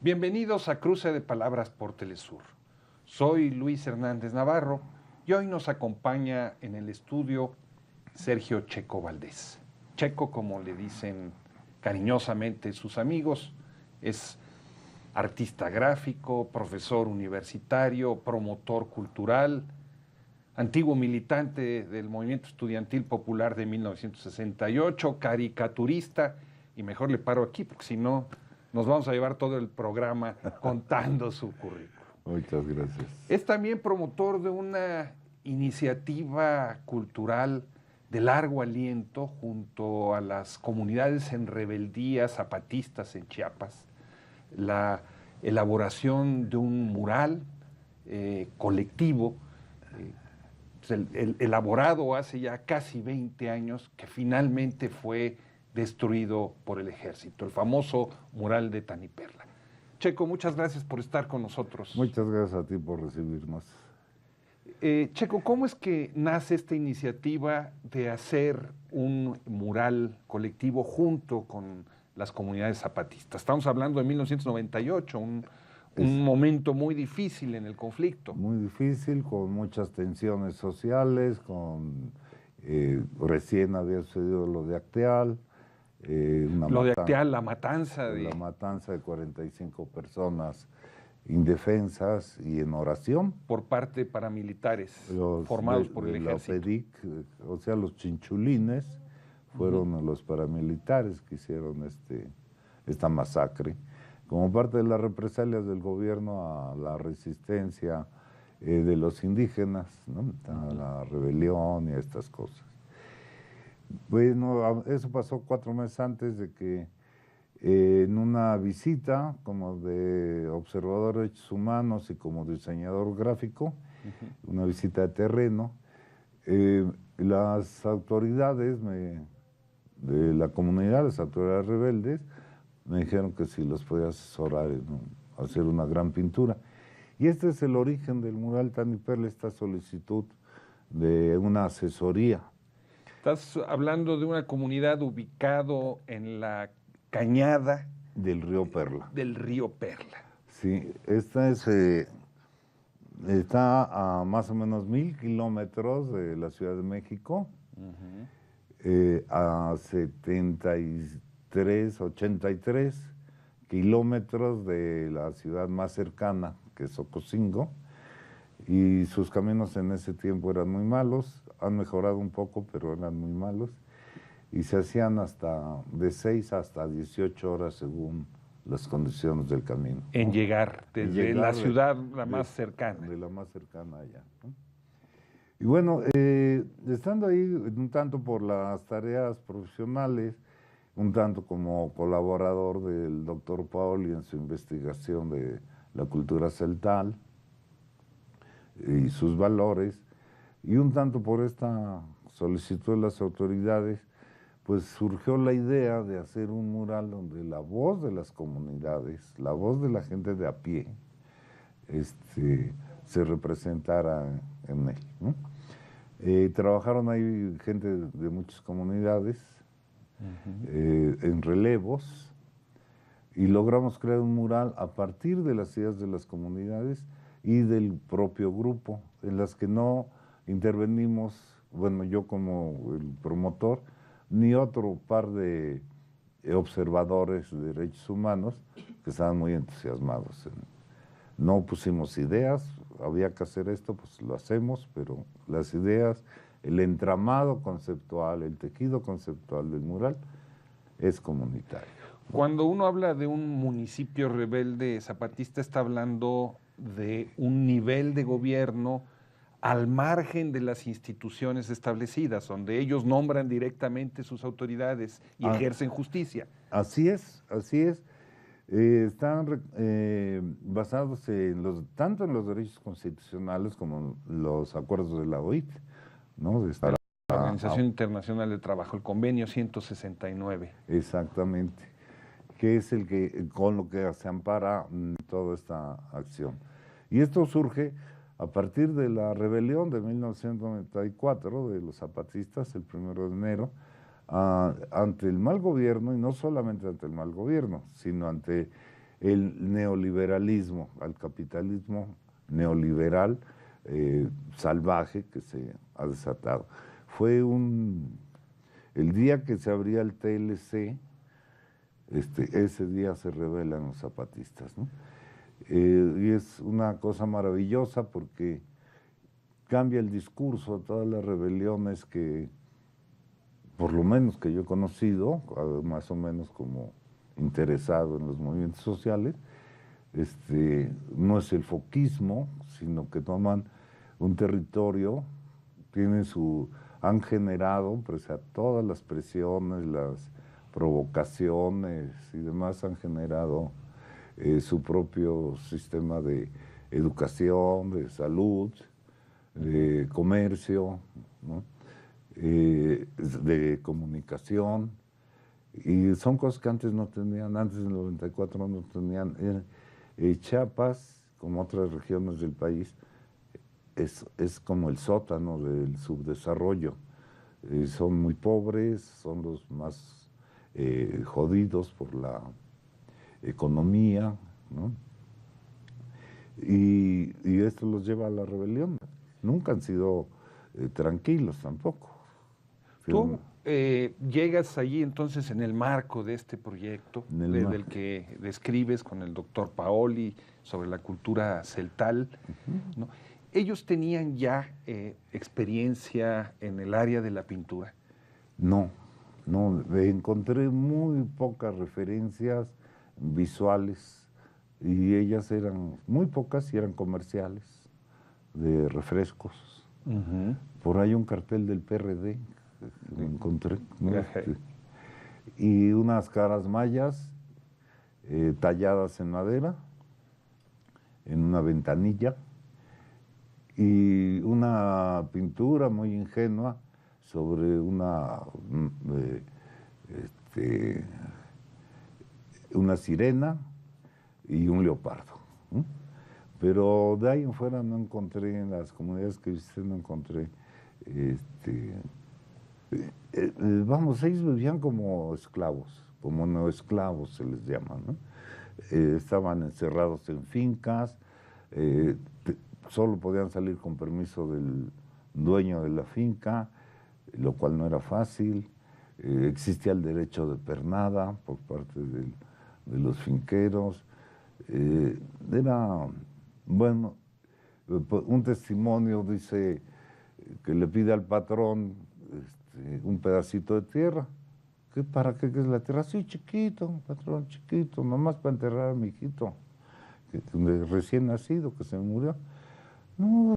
Bienvenidos a Cruce de Palabras por Telesur. Soy Luis Hernández Navarro y hoy nos acompaña en el estudio Sergio Checo Valdés. Checo, como le dicen cariñosamente sus amigos, es artista gráfico, profesor universitario, promotor cultural, antiguo militante del Movimiento Estudiantil Popular de 1968, caricaturista, y mejor le paro aquí porque si no nos vamos a llevar todo el programa contando su currículum. Muchas gracias. Es también promotor de una iniciativa cultural de largo aliento junto a las comunidades en rebeldía zapatistas en Chiapas, la elaboración de un mural colectivo elaborado hace ya casi 20 años, que finalmente fue destruido por el ejército, el famoso mural de Taniperla. Checo, muchas gracias por estar con nosotros. Muchas gracias a ti por recibirnos. Checo, ¿cómo es que nace esta iniciativa de hacer un mural colectivo junto con las comunidades zapatistas? Estamos hablando de 1998, un momento muy difícil en el conflicto. Muy difícil, con muchas tensiones sociales, recién había sucedido lo de Acteal. La matanza de 45 personas indefensas y en oración. Por parte de paramilitares formados por el ejército. La PEDIC, o sea, los chinchulines, fueron los paramilitares que hicieron esta masacre, como parte de las represalias del gobierno a la resistencia de los indígenas, ¿no? A la rebelión y a estas cosas. Bueno, eso pasó 4 meses antes de que en una visita como de observador de derechos humanos y como diseñador gráfico, una visita de terreno, las autoridades de la comunidad, las autoridades rebeldes, me dijeron que si los podía asesorar en hacer una gran pintura. Y este es el origen del mural Taniperla, esta solicitud de una asesoría. Estás hablando de una comunidad ubicado en la cañada del río Perla. Del río Perla. Sí, esta está a más o menos 1000 kilómetros de la Ciudad de México, a 83 kilómetros de la ciudad más cercana, que es Ocosingo, y sus caminos en ese tiempo eran muy malos. Han mejorado un poco, pero eran muy malos, y se hacían de 6 hasta 18 horas según las condiciones del camino. En llegar desde la ciudad más cercana. De la más cercana allá, ¿no? Y bueno, estando ahí un tanto por las tareas profesionales, un tanto como colaborador del doctor Paoli en su investigación de la cultura celtal y sus valores, y un tanto por esta solicitud de las autoridades, pues surgió la idea de hacer un mural donde la voz de las comunidades, la voz de la gente de a pie, se representara en él, ¿no? Trabajaron ahí gente de muchas comunidades, en relevos, y logramos crear un mural a partir de las ideas de las comunidades y del propio grupo, en las que no intervenimos, bueno, yo como el promotor, ni otro par de observadores de derechos humanos que estaban muy entusiasmados. No pusimos ideas, había que hacer esto, pues lo hacemos, pero las ideas, el entramado conceptual, el tejido conceptual del mural es comunitario. Cuando uno habla de un municipio rebelde zapatista, está hablando de un nivel de gobierno al margen de las instituciones establecidas, donde ellos nombran directamente sus autoridades y ejercen justicia. Así es, así es. Están basados tanto en los derechos constitucionales como en los acuerdos de la OIT, ¿no? La Organización Internacional del Trabajo, el convenio 169. Exactamente, que es con lo que se ampara toda esta acción. Y esto surge a partir de la rebelión de 1994 de los zapatistas, el 1 de enero, ante el mal gobierno, y no solamente ante el mal gobierno, sino ante el neoliberalismo, al capitalismo neoliberal salvaje que se ha desatado. Fue el día que se abría el TLC, ese día se rebelan los zapatistas, ¿no? Y es una cosa maravillosa porque cambia el discurso, todas las rebeliones que, por lo menos que yo he conocido, más o menos como interesado en los movimientos sociales, no es el foquismo, sino que toman un territorio, han generado, pese a todas las presiones, las provocaciones y demás, han generado su propio sistema de educación, de salud, de comercio, ¿no? De comunicación, y son cosas que antes no tenían, antes del 94 no tenían. Chiapas, como otras regiones del país, es como el sótano del subdesarrollo. Son muy pobres, son los más jodidos por la economía, ¿no? Y esto los lleva a la rebelión. Nunca han sido tranquilos tampoco. Tú llegas allí entonces en el marco de este proyecto del que describes con el doctor Paoli sobre la cultura celtal, ¿no? ¿Ellos tenían ya experiencia en el área de la pintura? No, encontré muy pocas referencias visuales y ellas eran muy pocas y eran comerciales de refrescos. Por ahí un cartel del PRD que encontré, ¿no? Y unas caras mayas talladas en madera en una ventanilla y una pintura muy ingenua sobre una sirena y un leopardo, ¿no? Pero de ahí en fuera no encontré, en las comunidades que visité no encontré, vamos, ellos vivían como esclavos, como neoesclavos se les llama, ¿no? Estaban encerrados en fincas, solo podían salir con permiso del dueño de la finca, lo cual no era fácil. Existía el derecho de pernada por parte de los finqueros. Era, bueno, un testimonio dice que le pide al patrón un pedacito de tierra. ¿Para qué es la tierra? Sí, chiquito, patrón, chiquito, nomás para enterrar a mi hijito, recién nacido, que se murió. No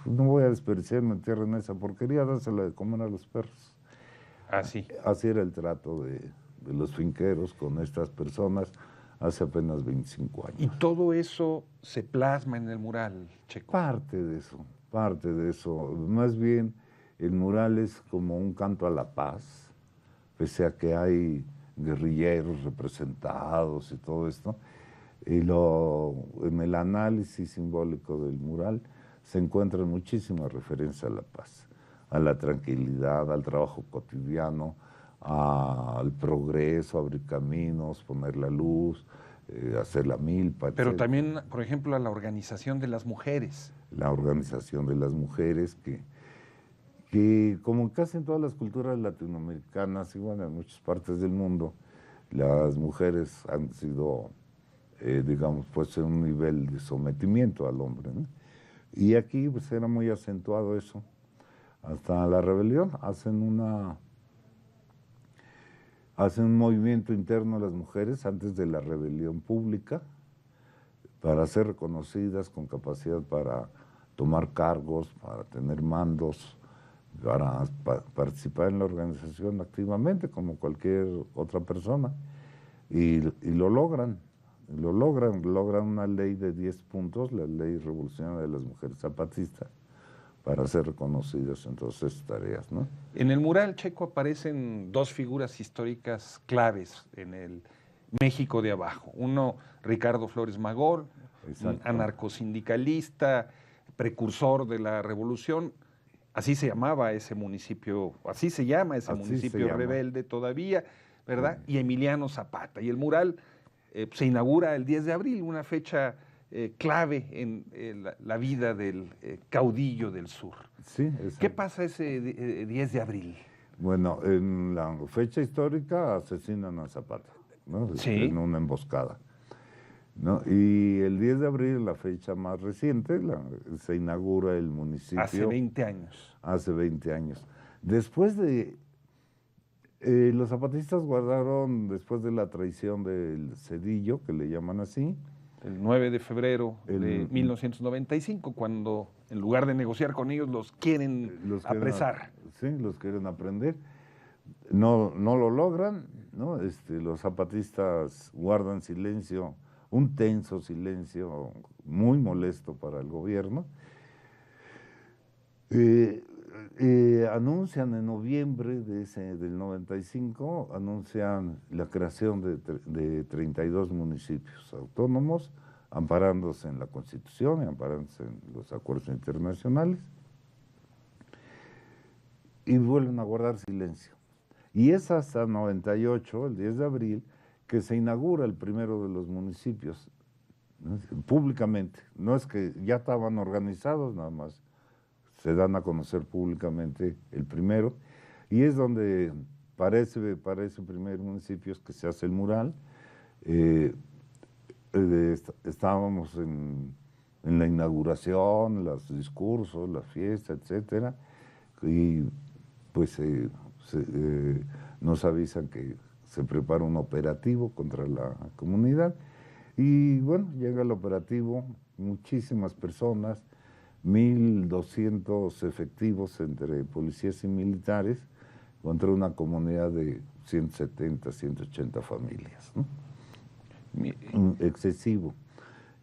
voy a desperdiciar mi tierra en esa porquería, dársela de comer a los perros. Así. Así era el trato de los finqueros con estas personas hace apenas 25 años. ¿Y todo eso se plasma en el mural, Checo? Parte de eso. Más bien, el mural es como un canto a la paz, pese a que hay guerrilleros representados y todo esto. Y en el análisis simbólico del mural se encuentran muchísimas referencias a la paz, a la tranquilidad, al trabajo cotidiano, al progreso, abrir caminos, poner la luz, hacer la milpa, etc. Pero también, por ejemplo, a la organización de las mujeres. La organización de las mujeres que como casi en todas las culturas latinoamericanas y bueno, en muchas partes del mundo, las mujeres han sido, digamos, pues en un nivel de sometimiento al hombre, ¿no? Y aquí pues era muy acentuado eso. Hasta la rebelión hacen un movimiento interno las mujeres antes de la rebelión pública para ser reconocidas con capacidad para tomar cargos, para tener mandos, para participar en la organización activamente como cualquier otra persona. Y lo logran una ley de 10 puntos, la ley revolucionaria de las mujeres zapatistas, para ser reconocidas en todas esas tareas, ¿no? En el mural, Checo, aparecen dos figuras históricas claves en el México de abajo. Uno, Ricardo Flores Magón, un anarcosindicalista, precursor de la revolución. Así se llamaba ese municipio, así se llama ese municipio rebelde todavía, ¿verdad? Y Emiliano Zapata. Y el mural se inaugura el 10 de abril, una fecha clave en la vida del caudillo del sur. Sí, exacto. ¿Qué pasa ese 10 de abril? Bueno, en la fecha histórica asesinan a Zapata, ¿no? Sí. En una emboscada, ¿no? Y el 10 de abril, la fecha más reciente, se inaugura el municipio. Hace 20 años. Hace 20 años. Después de... los zapatistas guardaron, después de la traición del Cedillo, que le llaman así. El 9 de febrero de 1995, cuando en lugar de negociar con ellos los quieren apresar. Sí, los quieren aprender. No lo logran, ¿no? Los zapatistas guardan silencio, un tenso silencio muy molesto para el gobierno. Anuncian en noviembre del 95, anuncian la creación de 32 municipios autónomos, amparándose en la Constitución y amparándose en los acuerdos internacionales, y vuelven a guardar silencio. Y es hasta 98, el 10 de abril, que se inaugura el primero de los municipios, ¿no? Públicamente. No es que ya estaban organizados, nada más se dan a conocer públicamente el primero, y es donde para ese primer municipio es que se hace el mural. Estábamos en la inauguración, los discursos, la fiesta, etcétera, y pues nos avisan que se prepara un operativo contra la comunidad, y bueno, llega el operativo, muchísimas personas, 1,200 efectivos entre policías y militares contra una comunidad de 170, 180 familias, ¿no? Excesivo.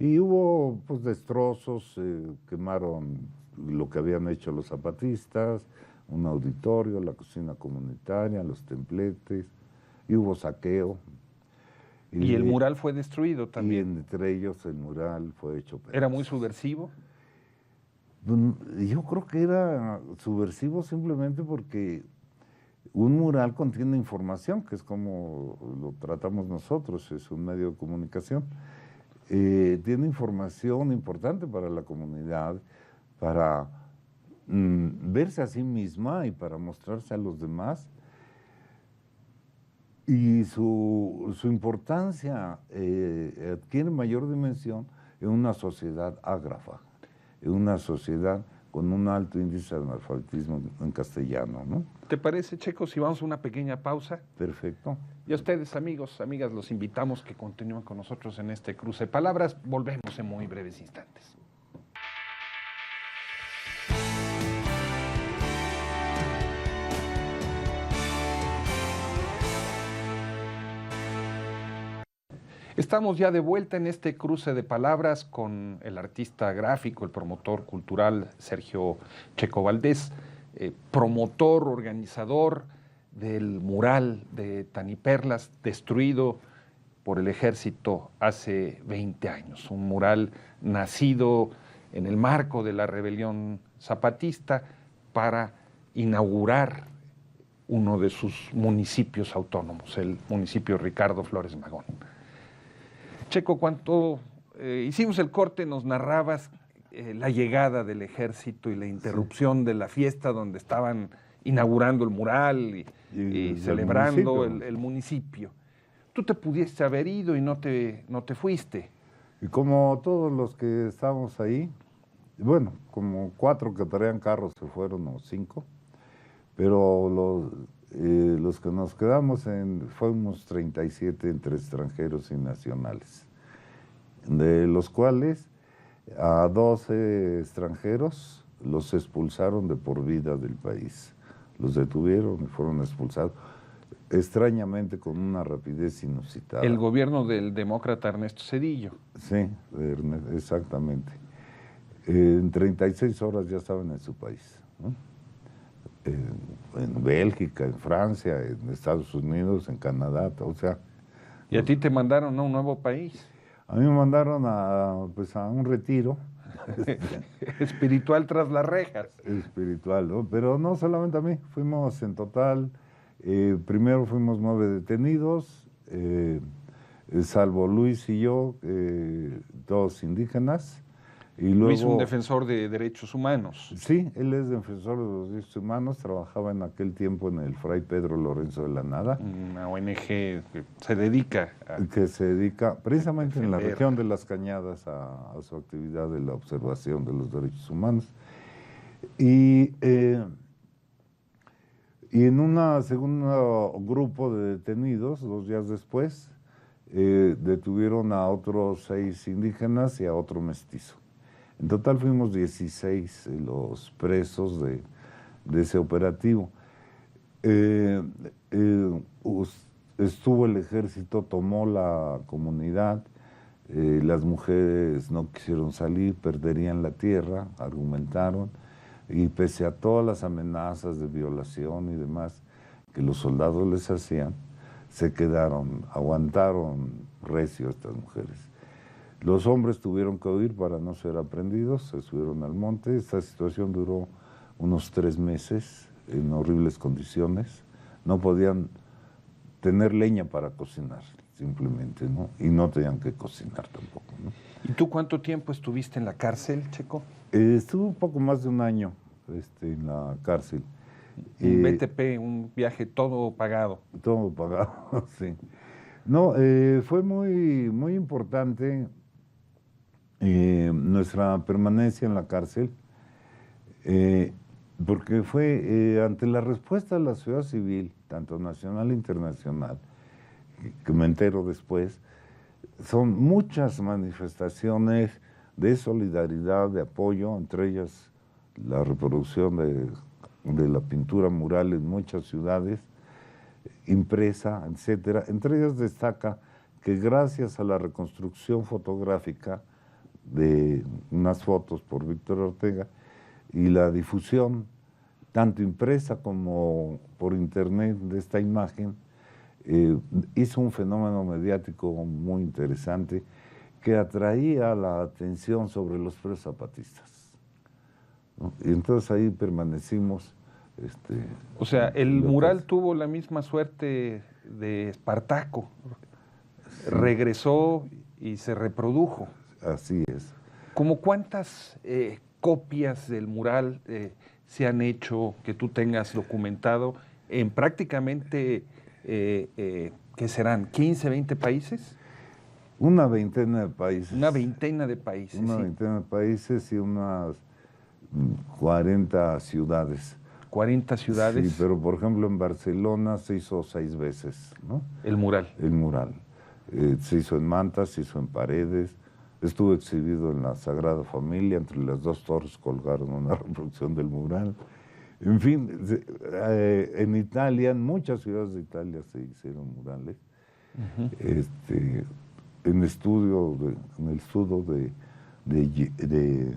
Y hubo pues destrozos, quemaron lo que habían hecho los zapatistas, un auditorio, la cocina comunitaria, los templetes, y hubo saqueo. Y el mural fue destruido también. Y entre ellos el mural fue hecho pedazos. ¿Era muy subversivo? Yo creo que era subversivo simplemente porque un mural contiene información, que es como lo tratamos nosotros, es un medio de comunicación. Tiene información importante para la comunidad, para verse a sí misma y para mostrarse a los demás. Y su importancia adquiere mayor dimensión en una sociedad ágrafa, en una sociedad con un alto índice de analfabetismo en castellano, ¿no? ¿Te parece, Checo, si vamos a una pequeña pausa? Perfecto. Y a ustedes, amigos, amigas, los invitamos que continúen con nosotros en este cruce de palabras. Volvemos en muy breves instantes. Estamos ya de vuelta en este cruce de palabras con el artista gráfico, el promotor cultural Sergio Checo Valdés, promotor, organizador del mural de Taniperlas, destruido por el ejército hace 20 años. Un mural nacido en el marco de la rebelión zapatista para inaugurar uno de sus municipios autónomos, el municipio Ricardo Flores Magón. Checo, cuando hicimos el corte nos narrabas la llegada del ejército y la interrupción de la fiesta donde estaban inaugurando el mural y celebrando el municipio. Tú te pudiste haber ido y no te fuiste. Y como todos los que estábamos ahí, bueno, como 4 que traían carros se fueron, o 5, pero los que nos quedamos fuimos 37 entre extranjeros y nacionales, de los cuales a 12 extranjeros los expulsaron de por vida del país. Los detuvieron y fueron expulsados, extrañamente con una rapidez inusitada. El gobierno del demócrata Ernesto Zedillo. Sí, exactamente. En 36 horas ya estaban en su país, ¿no? En Bélgica, en Francia, en Estados Unidos, en Canadá, o sea. ¿Y a ti te mandaron a un nuevo país? A mí me mandaron a un retiro. Espiritual tras las rejas. Espiritual, ¿no? Pero no solamente a mí, fuimos en total, primero fuimos 9 detenidos, salvo Luis y yo, todos indígenas. Y luego, Luis, un defensor de derechos humanos. Sí, él es defensor de los derechos humanos, trabajaba en aquel tiempo en el Fray Pedro Lorenzo de la Nada. Una ONG que se dedica que se dedica precisamente en la defender. región de las Cañadas a su actividad de la observación de los derechos humanos. Y en un segundo grupo de detenidos, 2 días después, detuvieron a otros 6 indígenas y a otro mestizo. En total fuimos 16 los presos de ese operativo. Estuvo el ejército, tomó la comunidad, las mujeres no quisieron salir, perderían la tierra, argumentaron, y pese a todas las amenazas de violación y demás que los soldados les hacían, se quedaron, aguantaron recio estas mujeres. Los hombres tuvieron que huir para no ser aprendidos, se subieron al monte. Esta situación duró unos 3 meses en horribles condiciones. No podían tener leña para cocinar, simplemente, ¿no? Y no tenían que cocinar tampoco, ¿no? ¿Y tú cuánto tiempo estuviste en la cárcel, Checo? Estuve un poco más de un año en la cárcel. Un BTP, un viaje todo pagado. Todo pagado, sí. No, fue muy, muy importante nuestra permanencia en la cárcel, porque fue ante la respuesta de la sociedad civil, tanto nacional e internacional, que me entero después, son muchas manifestaciones de solidaridad, de apoyo, entre ellas la reproducción de la pintura mural en muchas ciudades, impresa, etcétera. Entre ellas destaca que gracias a la reconstrucción fotográfica de unas fotos por Víctor Ortega y la difusión, tanto impresa como por internet, de esta imagen, hizo un fenómeno mediático muy interesante que atraía la atención sobre los presos zapatistas, ¿no? Y entonces ahí permanecimos. O sea, el mural tuvo la misma suerte de Espartaco. Sí. Regresó y se reprodujo. Así es. ¿Cómo cuántas copias del mural se han hecho que tú tengas documentado en prácticamente, ¿qué serán? ¿15, 20 países? Una veintena de países. Una veintena de países. Una sí. veintena de países y unas 40 ciudades. 40 ciudades. Sí, pero por ejemplo en Barcelona se hizo 6 veces, ¿no? El mural. El mural. Se hizo en Manta, se hizo en Paredes, estuvo exhibido en la Sagrada Familia, entre las 2 torres colgaron una reproducción del mural. En fin, en Italia, en muchas ciudades de Italia se hicieron murales. Uh-huh. En el estudio de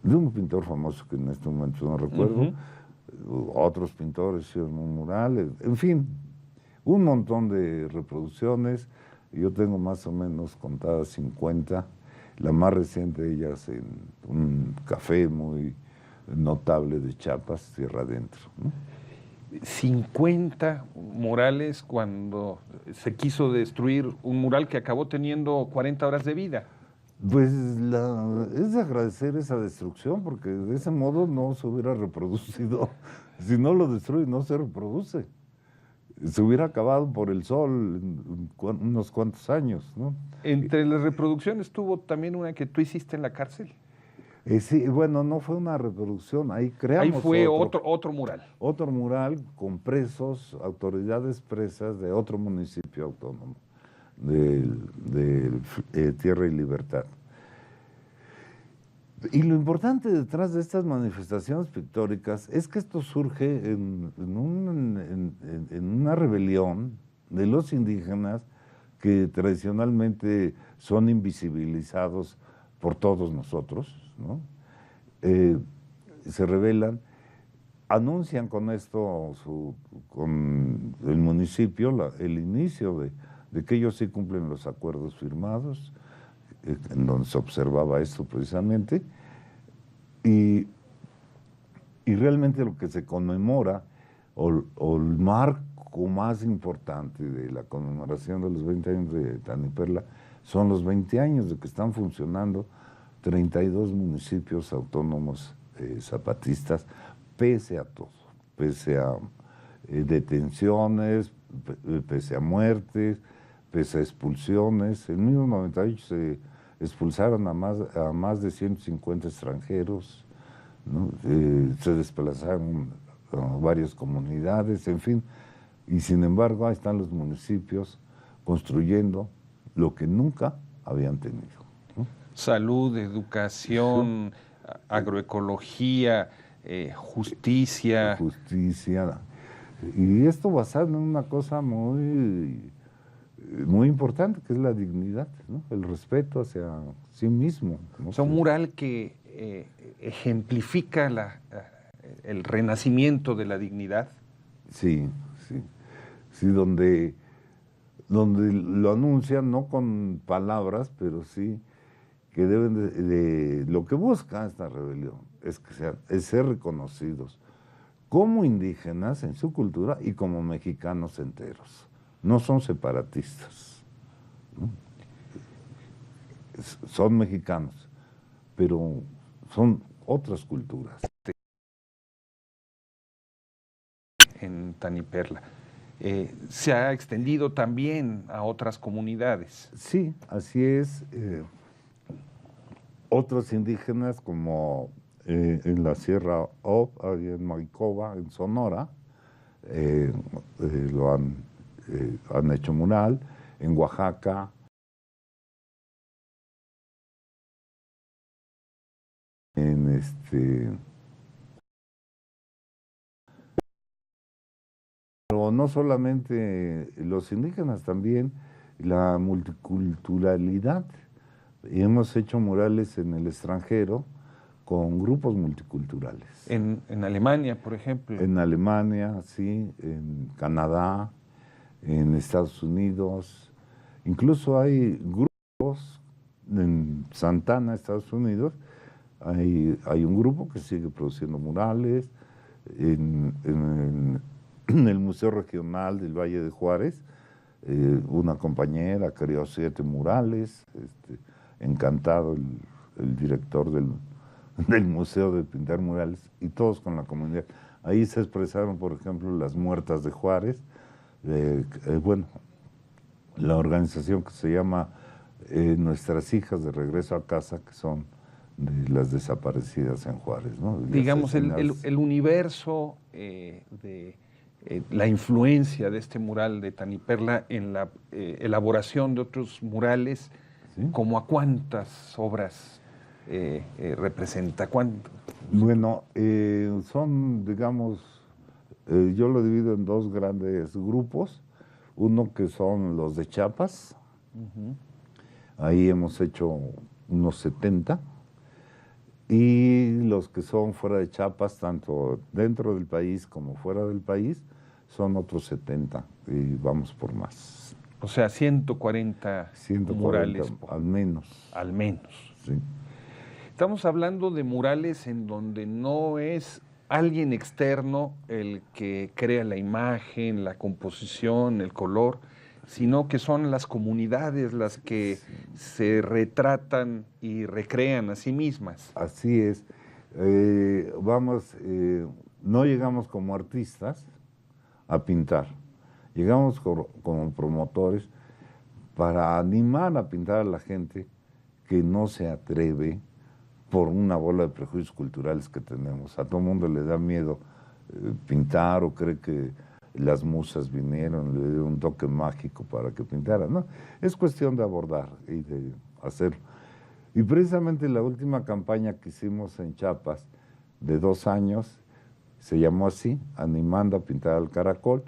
un pintor famoso que en este momento no recuerdo, otros pintores hicieron un mural, en fin, un montón de reproducciones. Yo tengo más o menos contadas 50, la más reciente de ellas en un café muy notable de Chiapas, tierra adentro, ¿no? 50 murales cuando se quiso destruir un mural que acabó teniendo 40 horas de vida. Pues es de agradecer esa destrucción, porque de ese modo no se hubiera reproducido. Si no lo destruye, no se reproduce. Se hubiera acabado por el sol en unos cuantos años, ¿no? Entre las reproducciones tuvo también una que tú hiciste en la cárcel. Sí, bueno, no fue una reproducción, ahí creamos Ahí fue otro mural. Otro mural con presos, autoridades presas de otro municipio autónomo, de Tierra y Libertad. Y lo importante detrás de estas manifestaciones pictóricas es que esto surge en una rebelión de los indígenas que tradicionalmente son invisibilizados por todos nosotros, ¿no? Se rebelan, anuncian con esto, con el municipio, el inicio de que ellos sí cumplen los acuerdos firmados, en donde se observaba esto precisamente, y realmente lo que se conmemora, o el marco marco más importante de la conmemoración de los 20 años de Taniperla son los 20 años de que están funcionando 32 municipios autónomos zapatistas, pese a todo, pese a detenciones, pese a muertes, pese a expulsiones. En 1998 se expulsaron a más de 150 extranjeros, ¿no? Se desplazaron a varias comunidades, en fin, y sin embargo ahí están los municipios construyendo lo que nunca habían tenido, ¿no? Salud, educación, agroecología, justicia. Justicia. Y esto basado en una cosa muy importante, que es la dignidad, ¿no? El respeto hacia sí mismo, ¿no? Es un mural que ejemplifica el renacimiento de la dignidad. Sí, sí. Sí, donde lo anuncian, no con palabras, pero sí que deben de lo que busca esta rebelión es ser reconocidos como indígenas en su cultura y como mexicanos enteros. No son separatistas, ¿no? Son mexicanos, pero son otras culturas. En Taniperla. Se ha extendido también a otras comunidades. Sí, así es. Otros indígenas como en la Sierra Ob, ahí en Maicova, en Sonora, lo han hecho mural, en Oaxaca, pero no solamente los indígenas, también la multiculturalidad. Y hemos hecho murales en el extranjero con grupos multiculturales. En Alemania, por ejemplo. En Alemania, sí, en Canadá, en Estados Unidos. Incluso hay grupos en Santana, Estados Unidos. Hay un grupo que sigue produciendo murales. En el Museo Regional del Valle de Juárez, una compañera creó 7 murales. Encantado el director del museo de pintar murales, y todos con la comunidad. Ahí se expresaron, por ejemplo, las muertas de Juárez, bueno, la organización que se llama Nuestras Hijas de Regreso a Casa, que son de las desaparecidas en Juárez, ¿no? Digamos, el universo de la influencia de este mural de Taniperla en la elaboración de otros murales, ¿sí? ¿Como a cuántas obras representa? Bueno, son, digamos, yo lo divido en 2 grandes grupos. Uno que son los de Chiapas. Ahí hemos hecho unos 70. Y los que son fuera de Chiapas, tanto dentro del país como fuera del país, son otros 70. Y vamos por más. O sea, 140 murales. Al menos. Al menos. Sí. Estamos hablando de murales en donde no es alguien externo el que crea la imagen, la composición, el color, sino que son las comunidades las que se retratan y recrean a sí mismas. Así es. No llegamos como artistas a pintar, llegamos como promotores para animar a pintar a la gente que no se atreve por una bola de prejuicios culturales que tenemos. A todo mundo le da miedo pintar, o cree que las musas vinieron, le dieron un toque mágico para que pintara, ¿no? Es cuestión de abordar y de hacerlo. Y precisamente la última campaña que hicimos en Chiapas, de 2 años, se llamó así, Animando a Pintar al Caracol.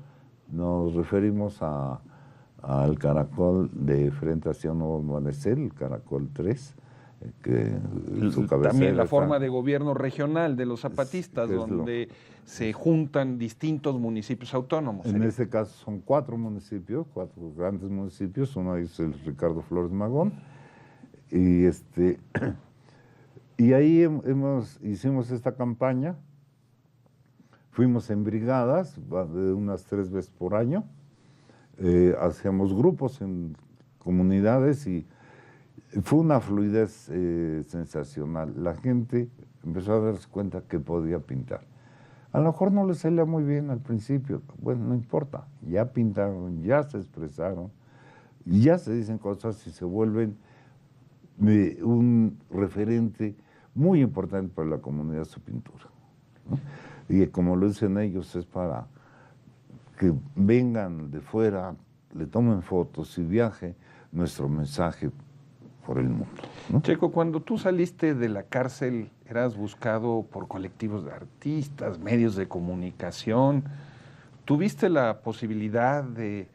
Nos referimos al caracol de Frente hacia un Nuevo Amanecer, el Caracol 3, que su cabecera también la forma de gobierno regional de los zapatistas, donde se juntan distintos municipios autónomos. En ese caso son 4 municipios, 4 grandes municipios. Uno es el Ricardo Flores Magón. Y ahí hicimos esta campaña Fuimos en brigadas, de unas 3 veces por año. Hacíamos grupos en comunidades y fue una fluidez sensacional. La gente empezó a darse cuenta que podía pintar. A lo mejor no les salía muy bien al principio. Bueno, no importa. Ya pintaron, ya se expresaron, ya se dicen cosas y se vuelven un referente muy importante para la comunidad su pintura, ¿no? Y como lo dicen ellos, es para que vengan de fuera, le tomen fotos y viaje nuestro mensaje por el mundo, ¿no? Checo, cuando tú saliste de la cárcel, eras buscado por colectivos de artistas, medios de comunicación. ¿Tuviste la posibilidad de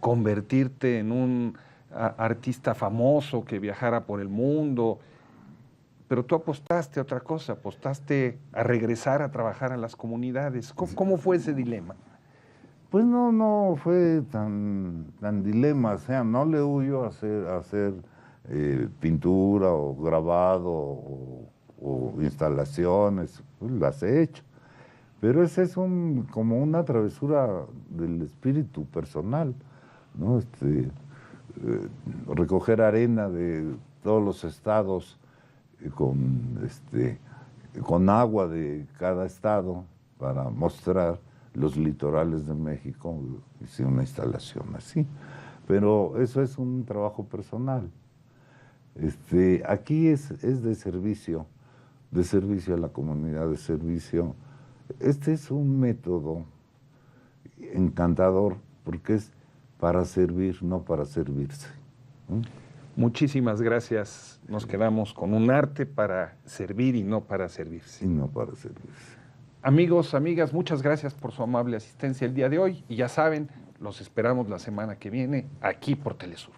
convertirte en un artista famoso que viajara por el mundo? Pero tú apostaste a otra cosa, apostaste a regresar a trabajar a las comunidades. ¿Cómo fue ese dilema? Pues no fue tan dilema, o sea, no le huyo a hacer pintura o grabado o instalaciones, pues las he hecho. Pero ese es como una travesura del espíritu personal, ¿no? Recoger arena de todos los estados con agua de cada estado para mostrar los litorales de México, hice una instalación así. Pero eso es un trabajo personal. Aquí es de servicio a la comunidad, de servicio. Este es un método encantador porque es para servir, no para servirse. Muchísimas gracias. Nos quedamos con un arte para servir y no para servirse. Y no para servirse. Amigos, amigas, muchas gracias por su amable asistencia el día de hoy. Y ya saben, los esperamos la semana que viene aquí por Telesur.